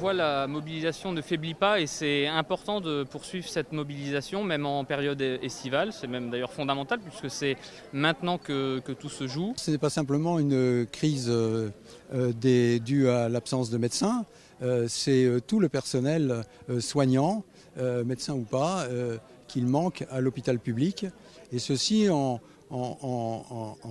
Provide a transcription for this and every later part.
voit, la mobilisation ne faiblit pas et c'est important de poursuivre cette mobilisation, même en période estivale. C'est même d'ailleurs fondamental puisque c'est maintenant que tout se joue. Ce n'est pas simplement une crise due à l'absence de médecins, c'est tout le personnel soignant, médecin ou pas, qu'il manque à l'hôpital public, et ceci en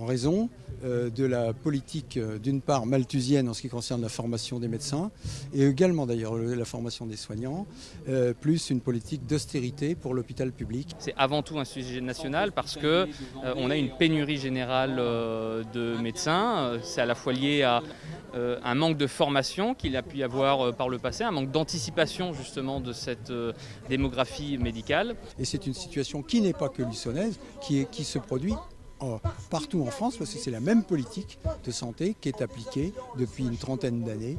raison de la politique, d'une part malthusienne en ce qui concerne la formation des médecins, et également d'ailleurs la formation des soignants, plus une politique d'austérité pour l'hôpital public. C'est avant tout un sujet national parce qu'on a une pénurie générale de médecins. C'est à la fois lié à un manque de formation qu'il a pu y avoir par le passé, un manque d'anticipation justement de cette démographie médicale. Et c'est une situation qui n'est pas que luçonnaise, qui se produit partout en France, parce que c'est la même politique de santé qui est appliquée depuis une trentaine d'années,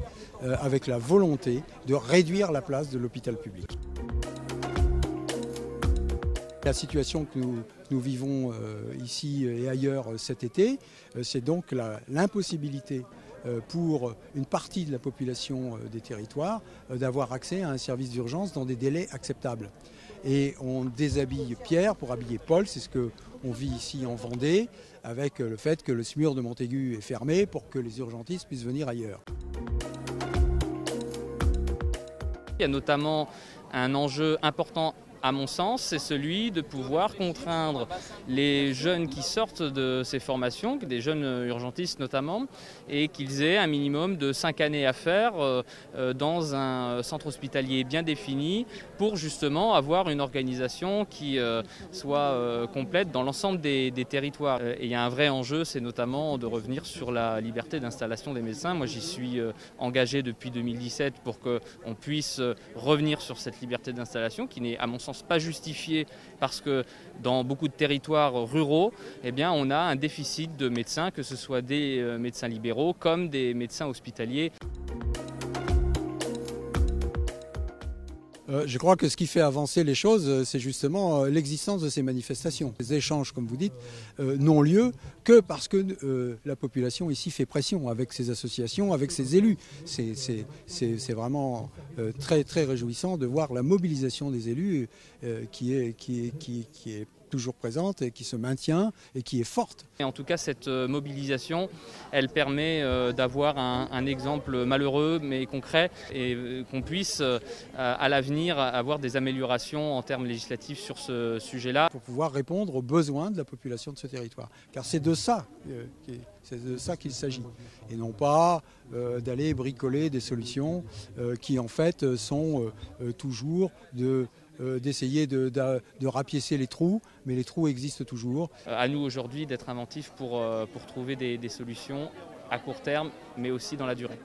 avec la volonté de réduire la place de l'hôpital public. La situation que nous vivons ici et ailleurs cet été, c'est donc l'impossibilité pour une partie de la population des territoires d'avoir accès à un service d'urgence dans des délais acceptables. Et on déshabille Pierre pour habiller Paul, c'est ce qu'on vit ici en Vendée, avec le fait que le SMUR de Montaigu est fermé pour que les urgentistes puissent venir ailleurs. Il y a notamment un enjeu important à mon sens, c'est celui de pouvoir contraindre les jeunes qui sortent de ces formations, des jeunes urgentistes notamment, et qu'ils aient un minimum de 5 années à faire dans un centre hospitalier bien défini pour justement avoir une organisation qui soit complète dans l'ensemble des territoires. Et il y a un vrai enjeu, c'est notamment de revenir sur la liberté d'installation des médecins. Moi, j'y suis engagé depuis 2017 pour qu'on puisse revenir sur cette liberté d'installation qui n'est, à mon sens, pas justifié parce que dans beaucoup de territoires ruraux, eh bien, on a un déficit de médecins, que ce soit des médecins libéraux comme des médecins hospitaliers. Je crois que ce qui fait avancer les choses, c'est justement l'existence de ces manifestations. Les échanges, comme vous dites, n'ont lieu que parce que la population ici fait pression avec ses associations, avec ses élus. C'est vraiment très, très réjouissant de voir la mobilisation des élus qui est toujours présente et qui se maintient et qui est forte. Et en tout cas, cette mobilisation, elle permet d'avoir un exemple malheureux mais concret et qu'on puisse à l'avenir avoir des améliorations en termes législatifs sur ce sujet-là. Pour pouvoir répondre aux besoins de la population de ce territoire. Car c'est de ça qu'il s'agit. Et non pas d'aller bricoler des solutions qui en fait sont toujours d'essayer de rapiécer les trous, mais les trous existent toujours. À nous aujourd'hui d'être inventifs pour trouver des solutions à court terme, mais aussi dans la durée.